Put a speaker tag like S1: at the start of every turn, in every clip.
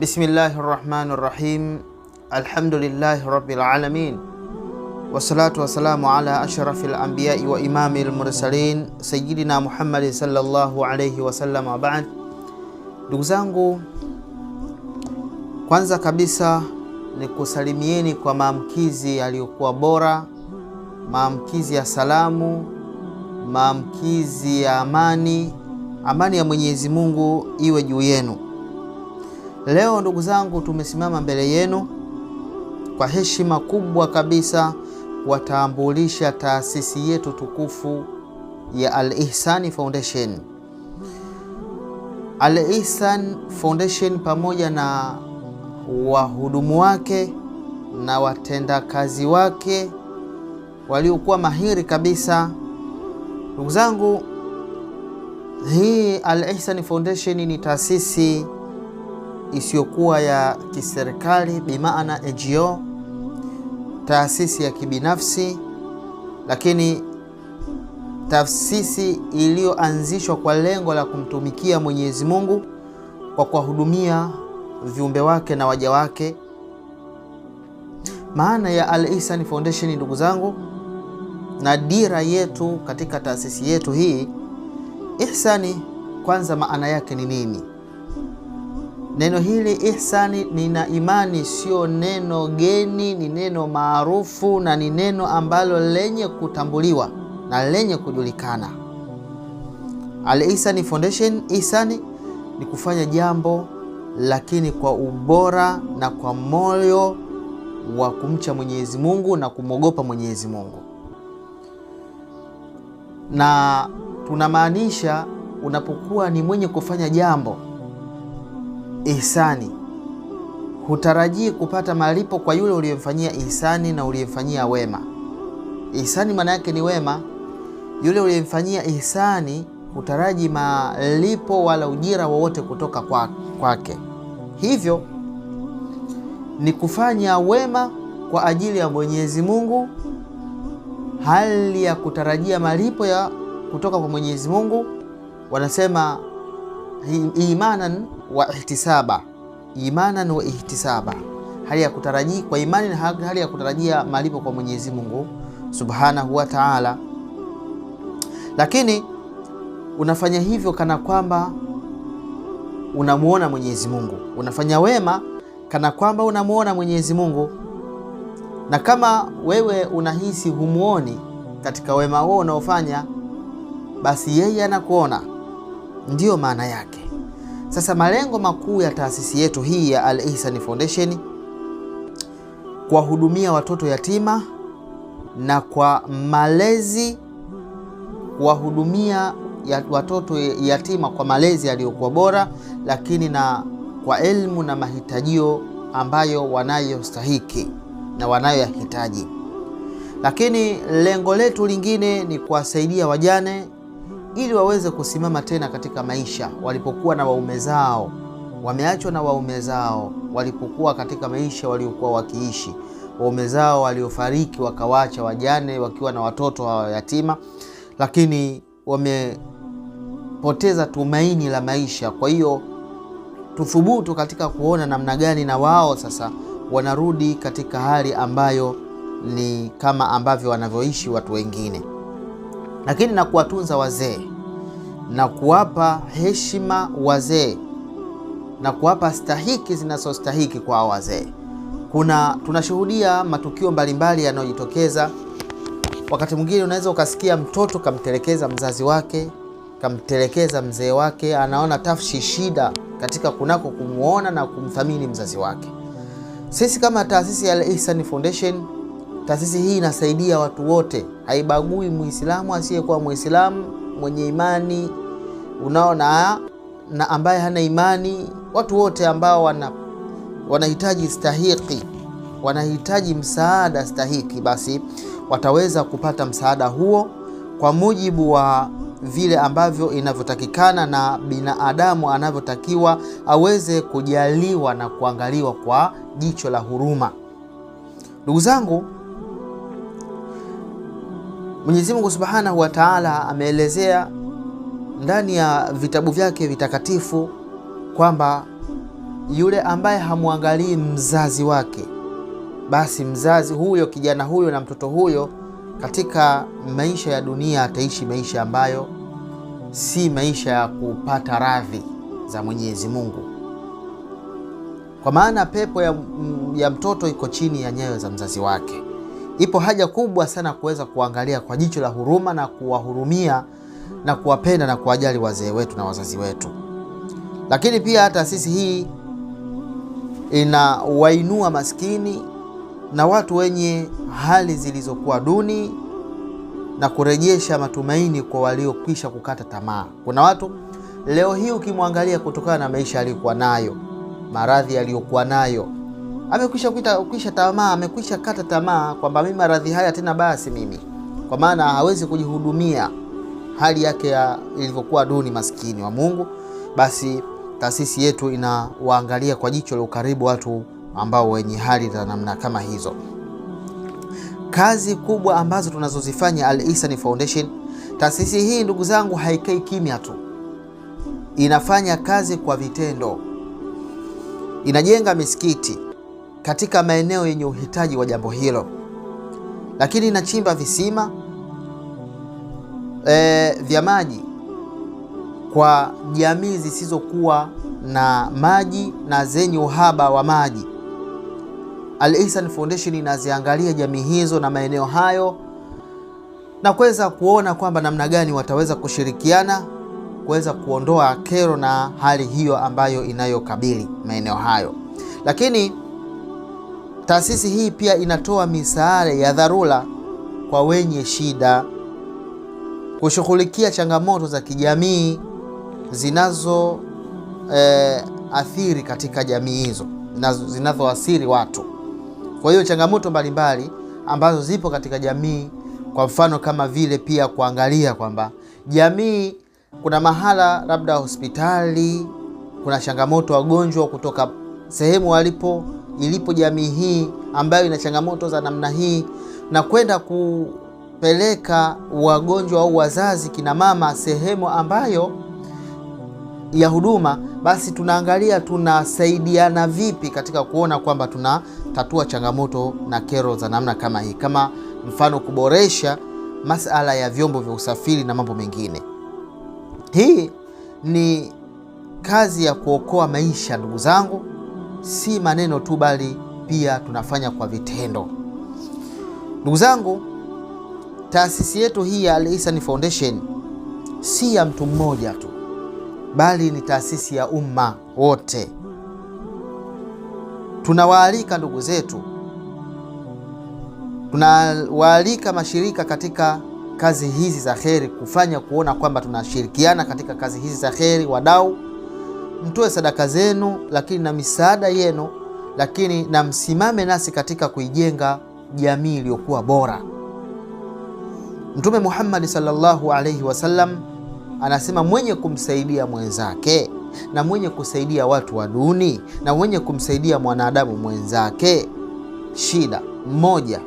S1: Bismillahirrahmanirrahim. Alhamdulillahi rabbil alamin. Wassalatu wassalamu ala ashrafil anbiya'i wa imamil mursalin sayyidina Muhammad sallallahu alayhi wasallam wa ba'd. Ndugu zangu, kwanza kabisa ni kusalimieni kwa maamkizi yaliyokuwa bora, maamkizi ya salamu, maamkizi ya amani ya Mwenyezi Mungu iwe juu yenu. Leo ndugu zangu, tumesimama mbele yenu kwa heshima kubwa kabisa kuwatambulisha taasisi yetu tukufu ya Al-Ihsan Foundation. Al-Ihsan Foundation pamoja na wahudumu wake na watendakazi wake waliokuwa mahiri kabisa. Ndugu zangu, hii Al-Ihsan Foundation ni taasisi isiyokuwa ya kiserikali, bimaana NGO, taasisi ya kibinafsi, lakini taasisi iliyoanzishwa kwa lengo la kumtumikia Mwenyezi Mungu kwa kuwahudumia viumbe wake na waja wake. Maana ya Al-Ihsan Foundation ndugu zangu, na dira yetu katika taasisi yetu hii, ihsani kwanza maana yake ni nini? Neno hili ihsani, nina imani sio neno geni, ni neno maarufu na ni neno ambalo lenye kutambuliwa na lenye kujulikana. Al-Ihsan Foundation, ihsani ni kufanya jambo lakini kwa ubora na kwa moyo wa kumcha Mwenyezi Mungu na kumwogopa Mwenyezi Mungu. Na tunamaanisha unapokuwa ni mwenye kufanya jambo ihsani, hutarajii kupata malipo kwa yule uliyemfanyia ihsani na uliyemfanyia wema. Ihsani maana yake ni wema. Yule uliyemfanyia ihsani hutaraji malipo wala ujira wowote kutoka kwake. Hivyo ni kufanya wema kwa ajili ya Mwenyezi Mungu, hali ya kutarajia malipo ya kutoka kwa Mwenyezi Mungu. Wanasema imanan wa ihtisaba, imanan wa ihtisaba, hali ya kutarajia kwa imani na hali ya kutarajia malipo kwa Mwenyezi Mungu Subhanahu wa Ta'ala. Lakini unafanya hivyo kana kwamba unamuona Mwenyezi Mungu. Unafanya wema kana kwamba unamuona Mwenyezi Mungu. Na kama wewe unahisi humuoni katika wema huo unaofanya, basi yeye anakuona. Ndiyo maana yake. Sasa malengo makuu ya taasisi yetu hii ya Al-Ihsan Foundation, kuwahudumia watoto yatima na kwa malezi, kuwahudumia watoto yatima kwa malezi yaliyokuwa bora, lakini na kwa elimu na mahitajio ambayo wanayostahiki na wanayoyahitaji. Lakini lengo letu lingine ni kuwasaidia wajane ili waweze kusimama tena katika maisha walipokuwa na waume zao, wameachwa na waume zao, walipokuwa katika maisha waliokuwa wakiishi, waume zao waliofariki wakawacha wajane wakiwa na watoto wa yatima, lakini wamepoteza tumaini la maisha. Kwa hiyo tuthubutu katika kuona namna gani na wao sasa wanarudi katika hali ambayo ni kama ambavyo wanavyoishi watu wengine. Lakini na kuwatunza wazee na kuwapa heshima wazee na kuwapa stahiki zinazostahiki kwa wazee. Tunashuhudia matukio mbalimbali yanayojitokeza. Wakati mwingine unaweza ukasikia mtoto kamtelekeza mzazi wake, kamtelekeza mzee wake, anaona tafshi shida katika kunako kumuona na kumthamini mzazi wake. Sisi kama taasisi ya Al-Ihsan Foundation, taasisi hii inasaidia watu wote, haibagui Muislamu asiyekuwa Muislamu, mwenye imani, unaona, na ambaye hana imani. Watu wote ambao wanahitaji stahiki, wanahitaji msaada stahiki, basi wataweza kupata msaada huo kwa mujibu wa vile ambavyo inavyotakikana na binadamu anavyotakiwa aweze kujaliwa na kuangaliwa kwa jicho la huruma. Ndugu zangu, Mwenyezi Mungu Subhanahu wa Ta'ala ameelezea ndani ya vitabu vyake vitakatifu kwamba yule ambaye hamwangalii mzazi wake, basi mzazi huyo, kijana huyo na mtoto huyo katika maisha ya dunia ataishi maisha ambayo si maisha ya kupata radhi za Mwenyezi Mungu, kwa maana pepo ya mtoto iko chini ya nyayo za mzazi wake. Ipo haja kubwa sana kuweza kuangalia kwa jicho la huruma na kuwahurumia na kuwapenda na kuwajali wazee wetu na wazazi wetu. Lakini pia taasisi hii inawainua maskini na watu wenye hali zilizokuwa duni na kurejesha matumaini kwa waliokwisha kukata tamaa. Kuna watu leo hii ukimwangalia, kutokana na maisha aliyokuwa nayo, maradhi aliyokuwa nayo, amekwisha tamaa, amekwisha kata tamaa kwamba mimi maradhi haya tena basi mimi, kwa maana hawezi kujihudumia, hali yake ilivyokuwa duni, maskini wa Mungu. Basi taasisi yetu inawaangalia kwa jicho la ukaribu watu ambao wenye hali za namna kama hizo. Kazi kubwa ambazo tunazozifanya Al-Ihsan Foundation, taasisi hii ndugu zangu haikai kimya tu, inafanya kazi kwa vitendo. Inajenga misikiti katika maeneo yenye uhitaji wa jambo hilo, lakini inachimba visima vya maji kwa jamii zisizokuwa na maji na zenye uhaba wa maji. Al-Ihsan Foundation inaziangalia jamii hizo na maeneo hayo na kuweza kuona kwamba namna gani wataweza kushirikiana kuweza kuondoa kero na hali hiyo ambayo inayokabili maeneo hayo. Lakini taasisi hii pia inatoa misaada ya dharura kwa wenye shida, kushughulikia changamoto za kijamii zinazo athiri katika jamii hizo, zinazoathiri watu. Kwa hiyo changamoto mbalimbali ambazo zipo katika jamii, kwa mfano kama vile pia kuangalia kwamba jamii, kuna mahala labda hospitali, kuna changamoto wagonjwa kutoka sehemu ilipo jamii hii ambayo ina changamoto za namna hii, na kwenda kupeleka wagonjwa au wazazi, kina mama, sehemu ambayo ya huduma. Basi tunaangalia tunasaidiana vipi katika kuona kwamba tunatatua changamoto na kero za namna kama hii, kama mfano kuboresha masala ya vyombo vya usafiri na mambo mengine. Hii ni kazi ya kuokoa maisha ndugu zangu, si maneno tu, bali pia tunafanya kwa vitendo. Ndugu zangu, taasisi yetu hii ya Al-Ihsan Foundation si ya mtu mmoja tu, bali ni taasisi ya umma wote. Tunawaalika ndugu zetu, tunawaalika mashirika katika kazi hizi za kheri kufanya kuona kwamba tunashirikiana katika kazi hizi za kheri. Wadau, mtoe sadaka zenu, lakini na misaada yenu, lakini na msimame nasi katika kuijenga jamii iliyokuwa bora. Mtume Muhammad sallallahu alaihi wasallam anasema, mwenye kumsaidia mwenzake na mwenye kusaidia watu wa duni na mwenye kumsaidia mwanadamu mwenzake shida mmoja,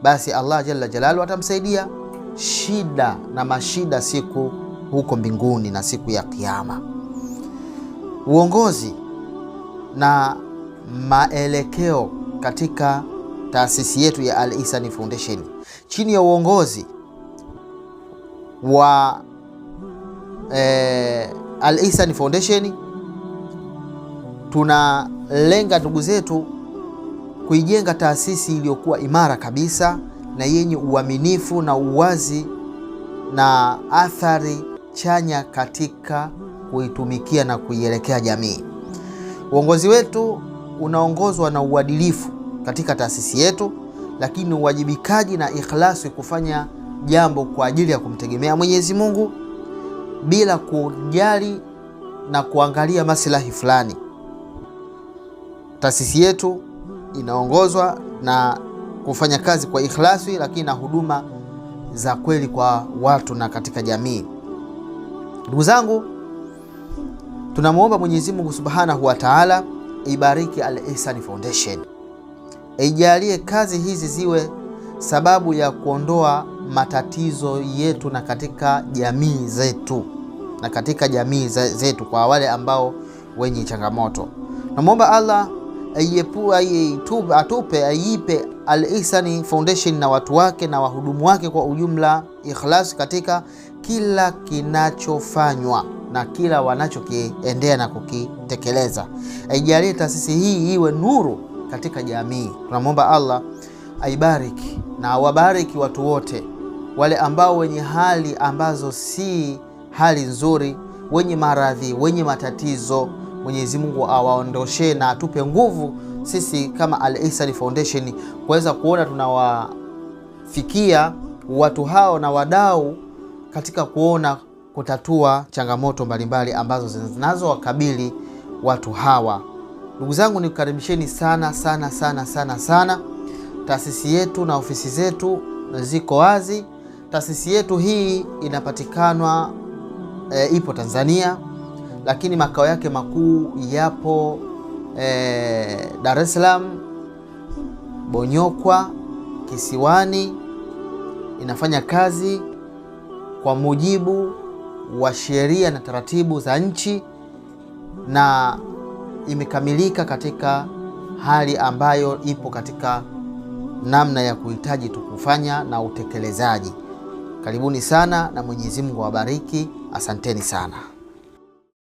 S1: basi Allah jalla jalalu atamsaidia shida na mashida siku huko mbinguni na siku ya Kiyama. Uongozi na maelekeo katika taasisi yetu ya Al-Ihsan Foundation, chini ya uongozi wa Al-Ihsan Foundation, tunalenga ndugu zetu kuijenga taasisi iliyokuwa imara kabisa na yenye uaminifu na uwazi na athari chanya katika kuitumikia na kuielekea jamii. Uongozi wetu unaongozwa na uadilifu katika taasisi yetu, lakini uwajibikaji na ikhlasi, kufanya jambo kwa ajili ya kumtegemea Mwenyezi Mungu bila kujali na kuangalia maslahi fulani. Taasisi yetu inaongozwa na kufanya kazi kwa ikhlasi, lakini na huduma za kweli kwa watu na katika jamii. Ndugu zangu, tunamuomba Mwenyezi Mungu Subhanahu wa Ta'ala ibariki Al-Ihsan Foundation, ijalie kazi hizi ziwe sababu ya kuondoa matatizo yetu na katika jamii zetu kwa wale ambao wenye changamoto. Namwomba Allah aiipe Al-Ihsan Foundation na watu wake na wahudumu wake kwa ujumla ikhlas katika kila kinachofanywa na kila wanachokiendea na kukitekeleza. Aijalie taasisi hii iwe nuru katika jamii. Tunamwomba Allah aibariki na wabariki watu wote wale ambao wenye hali ambazo si hali nzuri, wenye maradhi, wenye matatizo. Mwenyezi Mungu awaondoshe na atupe nguvu sisi kama Al-Ihsan Foundation kuweza kuona tunawafikia watu hao na wadau katika kuona kutatua changamoto mbalimbali ambazo zinazowakabili watu hawa. Ndugu zangu, nikukaribisheni sana sana sana sana sana. Taasisi yetu na ofisi zetu ziko wazi. Taasisi yetu hii inapatikanwa ipo Tanzania, lakini makao yake makuu yapo Dar es Salaam, Bonyokwa, Kisiwani. Inafanya kazi kwa mujibu wa sheria na taratibu za nchi na imekamilika katika hali ambayo ipo katika namna ya kuhitaji tukufanya na utekelezaji. Karibuni sana na Mwenyezi Mungu awabariki. Asanteni sana.